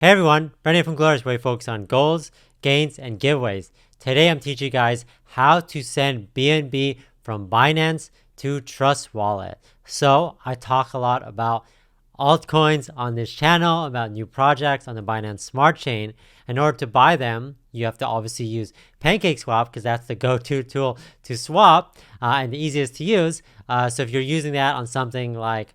Hey everyone, Brendan from Goalorious, where we focus on goals, gains, and giveaways. Today I'm teaching you guys how to send BNB from Binance to TRUSTWALLET. So I talk a lot about altcoins on this channel, about new projects on the Binance Smart Chain. In order to buy them, you have to obviously use PancakeSwap because that's the go-to tool to swap and the easiest to use. So if you're using that on something like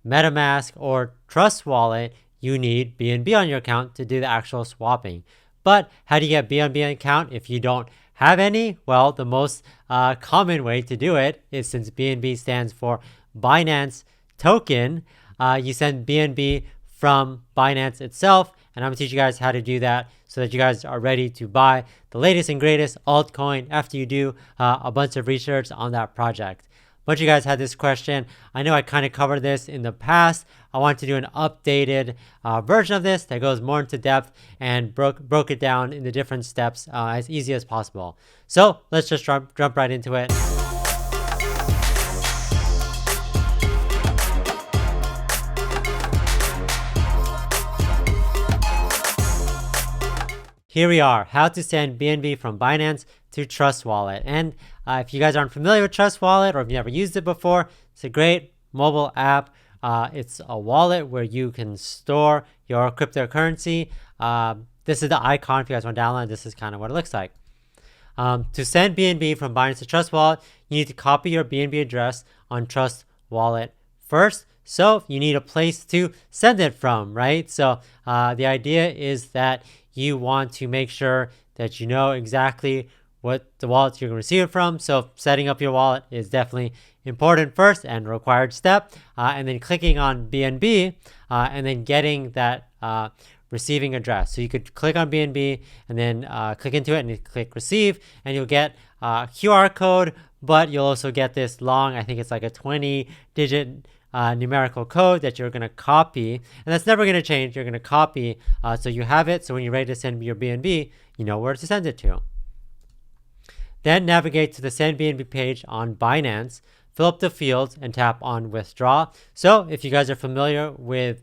MetaMask or TrustWallet, you need BNB on your account to do the actual swapping. But how do you get BNB on your account if you don't have any? Well, the most common way to do it is, since BNB stands for Binance Token, you send BNB from Binance itself, and I'm gonna teach you guys how to do that so that you guys are ready to buy the latest and greatest altcoin after you do a bunch of research on that project. A bunch of you guys had this question. I know I kind of covered this in the past. I want to do an updated version of this that goes more into depth and broke it down in the different steps as easy as possible. So let's just jump right into it. Here we are, how to send BNB from Binance to TrustWallet. And if you guys aren't familiar with TrustWallet or if you've never used it before, it's a great mobile app. It's a wallet where you can store your cryptocurrency. This is the icon. If you guys want to download, this is kind of what it looks like. To send BNB from Binance to TrustWallet, you need to copy your BNB address on TrustWallet first. So you need a place to send it from, right? So the idea is that you want to make sure that you know exactly what the wallet you're going to receive it from. So setting up your wallet is definitely important first and required step. And then clicking on BNB and then getting that receiving address. So you could click on BNB and then click into it and you click receive, and you'll get a QR code, but you'll also get this long, I think it's like a 20-digit numerical code that you're going to copy, and that's never going to change. You're going to copy so you have it, so when you're ready to send your BNB, you know where to send it to. Then navigate to the Send BNB page on Binance, fill up the fields, and tap on Withdraw. So if you guys are familiar with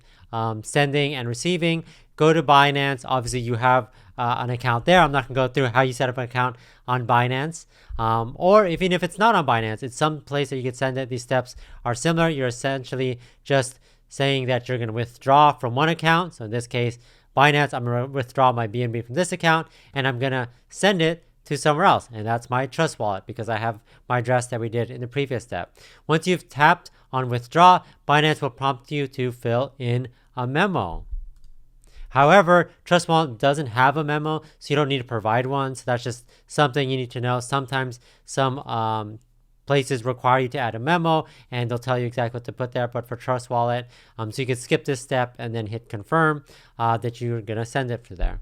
sending and receiving, go to Binance. Obviously, you have an account there. I'm not going to go through how you set up an account on Binance. Or even if it's not on Binance, it's some place that you can send it. These steps are similar. You're essentially just saying that you're going to withdraw from one account. So in this case, Binance, I'm going to withdraw my BNB from this account, and I'm going to send it to somewhere else. And that's my Trust Wallet because I have my address that we did in the previous step. Once you've tapped on withdraw, Binance will prompt you to fill in a memo. However, TrustWallet doesn't have a memo, so you don't need to provide one. So that's just something you need to know. Sometimes some places require you to add a memo, and they'll tell you exactly what to put there. But for TrustWallet, so you can skip this step and then hit confirm that you're going to send it to there.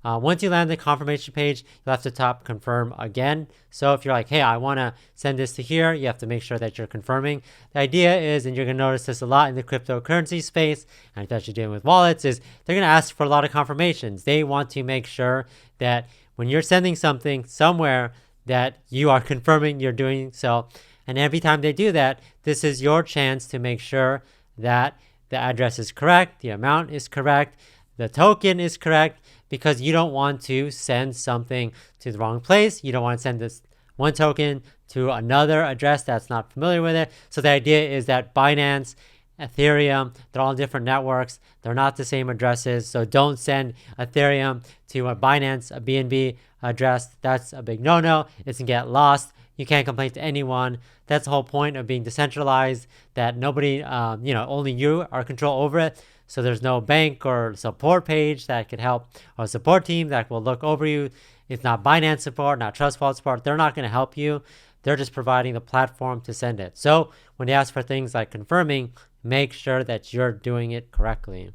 Once you land the confirmation page, you'll have to tap confirm again. So if you're like, hey, I want to send this to here, you have to make sure that you're confirming. The idea is, and you're going to notice this a lot in the cryptocurrency space, and especially dealing with wallets, is they're going to ask for a lot of confirmations. They want to make sure that when you're sending something somewhere, that you are confirming you're doing so. And every time they do that, this is your chance to make sure that the address is correct, the amount is correct, the token is correct, because you don't want to send something to the wrong place. You don't want to send this one token to another address that's not familiar with it. So the idea is that Binance, Ethereum, they're all different networks. They're not the same addresses. So don't send Ethereum to a Binance, a BNB address. That's a big no-no. It's going to get lost. You can't complain to anyone. That's the whole point of being decentralized, that nobody, only you are control over it. So there's no bank or support page that could help, or a support team that will look over you. It's not Binance support, not TrustWallet support. They're not going to help you. They're just providing the platform to send it. So when they ask for things like confirming, make sure that you're doing it correctly.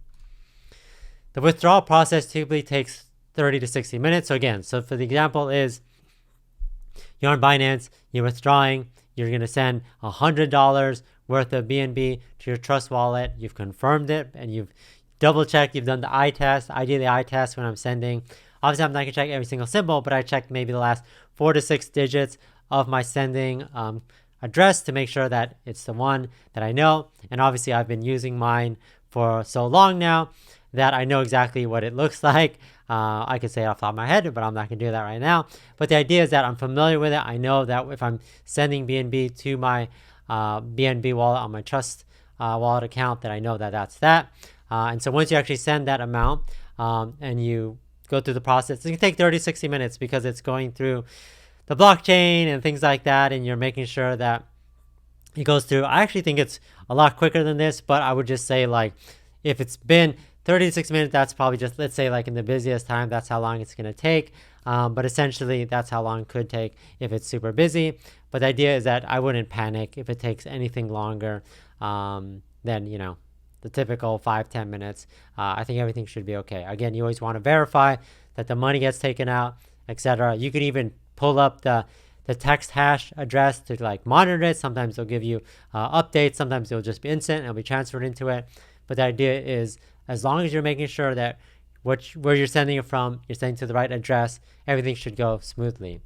The withdrawal process typically takes 30 to 60 minutes. So again, so for the example is, you're on Binance, you're withdrawing, you're going to send $100 worth of BNB to your Trust Wallet. You've confirmed it and you've double checked. You've done the eye test. I do the eye test when I'm sending. Obviously, I'm not going to check every single symbol, but I checked maybe the last 4 to 6 digits of my sending address to make sure that it's the one that I know. And obviously, I've been using mine for so long now that I know exactly what it looks like. I could say it off the top of my head, but I'm not going to do that right now. But the idea is that I'm familiar with it. I know that if I'm sending BNB to my BNB wallet on my Trust wallet account, that I know that that's that. And so once you actually send that amount and you go through the process, it can take 30, 60 minutes because it's going through the blockchain and things like that, and you're making sure that it goes through. I actually think it's a lot quicker than this, but I would just say, like, if it's been 30 to 60 minutes, that's probably just, let's say, like in the busiest time, that's how long it's going to take. But essentially, that's how long it could take if it's super busy. But the idea is that I wouldn't panic if it takes anything longer than, the typical 5-10 minutes. I think everything should be okay. Again, you always want to verify that the money gets taken out, etc. You could even pull up the text hash address to like monitor it. Sometimes they'll give you updates. Sometimes it'll just be instant and it'll be transferred into it. But the idea is, as long as you're making sure that where you're sending it from, you're sending to the right address, everything should go smoothly.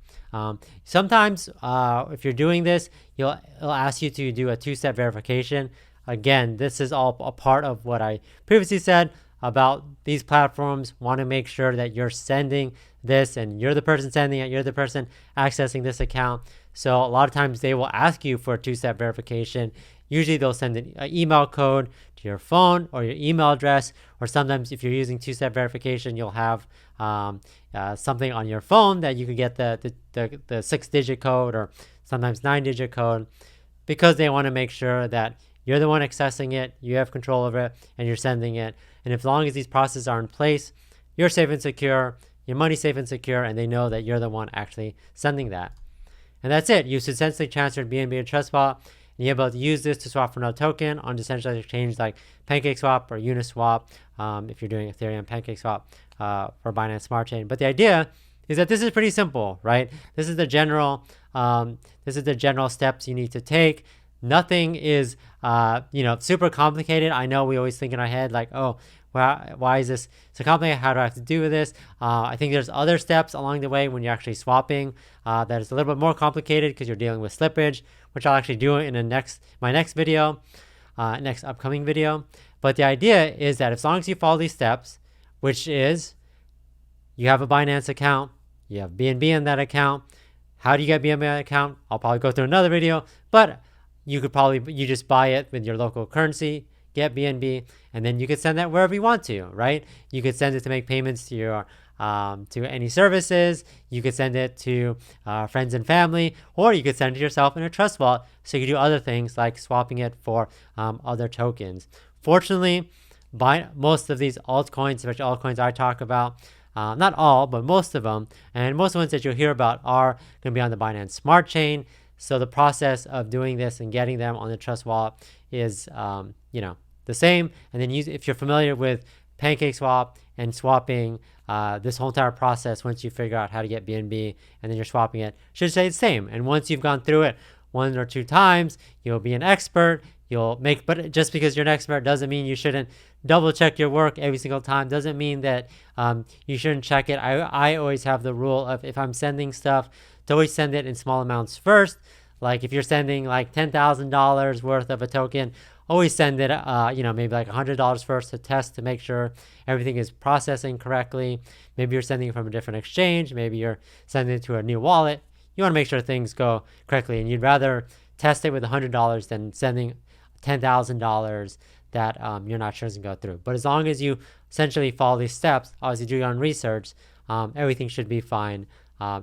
Sometimes if you're doing this, it'll ask you to do a two-step verification. Again, this is all a part of what I previously said about these platforms. Want to make sure that you're sending this and you're the person sending it, you're the person accessing this account. So a lot of times they will ask you for a two-step verification. Usually they'll send an email code to your phone or your email address, or sometimes if you're using two-step verification, you'll have something on your phone that you could get the 6-digit code or sometimes 9-digit code, because they want to make sure that you're the one accessing it, you have control over it, and you're sending it. And as long as these processes are in place, you're safe and secure, your money's safe and secure, and they know that you're the one actually sending that. And that's it. You successfully transferred BNB to TrustWallet, and you're able to use this to swap for no token on decentralized exchange like PancakeSwap or Uniswap, if you're doing Ethereum PancakeSwap for Binance Smart Chain. But the idea is that this is pretty simple, right? This is the general steps you need to take. Nothing is super complicated. I know we always think in our head like, oh, why is this so complicated? How do I have to do with this? I think there's other steps along the way when you're actually swapping that is a little bit more complicated because you're dealing with slippage, which I'll actually do in my next video, next upcoming video. But the idea is that as long as you follow these steps, which is you have a Binance account, you have BNB in that account. How do you get BNB in that account? I'll probably go through another video, but you just buy it with your local currency, get BNB, and then you could send that wherever you want to, right? You could send it to make payments to your to any services. You could send it to friends and family, or you could send it to yourself in a trust wallet. So you could do other things like swapping it for other tokens. Fortunately, most of these altcoins, especially altcoins I talk about, not all, but most of them, and most of the ones that you'll hear about are going to be on the Binance Smart Chain. So the process of doing this and getting them on the Trust Wallet is, the same. And then if you're familiar with PancakeSwap and swapping, this whole entire process, once you figure out how to get BNB and then you're swapping it, should stay the same. And once you've gone through it 1 or 2 times, you'll be an expert. But just because you're an expert doesn't mean you shouldn't double check your work every single time. Doesn't mean that you shouldn't check it. I always have the rule of, if I'm sending stuff, to always send it in small amounts first. Like if you're sending like $10,000 worth of a token, always send it, maybe like $100 first to test to make sure everything is processing correctly. Maybe you're sending it from a different exchange. Maybe you're sending it to a new wallet. You want to make sure things go correctly, and you'd rather test it with $100 than sending $10,000 that you're not sure is going to go through. But as long as you essentially follow these steps, obviously do your own research, everything should be fine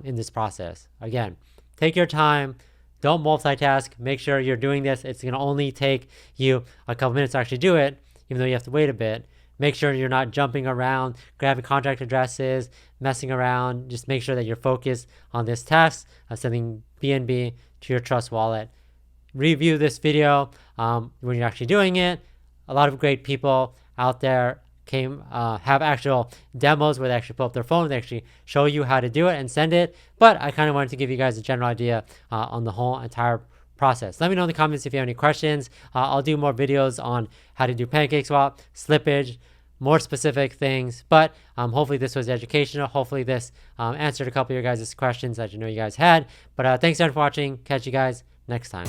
in this process. Again, take your time. Don't multitask. Make sure you're doing this. It's going to only take you a couple minutes to actually do it, even though you have to wait a bit. Make sure you're not jumping around, grabbing contract addresses, messing around. Just make sure that you're focused on this task of sending BNB to your Trust wallet. Review this video when you're actually doing it. A lot of great people out there have actual demos where they actually pull up their phone, they actually show you how to do it and send it. But I kind of wanted to give you guys a general idea on the whole entire process. Let me know in the comments if you have any questions. I'll do more videos on how to do PancakeSwap, slippage, more specific things. But hopefully this was educational. Hopefully this answered a couple of your guys' questions that you guys had. But thanks everyone for watching. Catch you guys next time.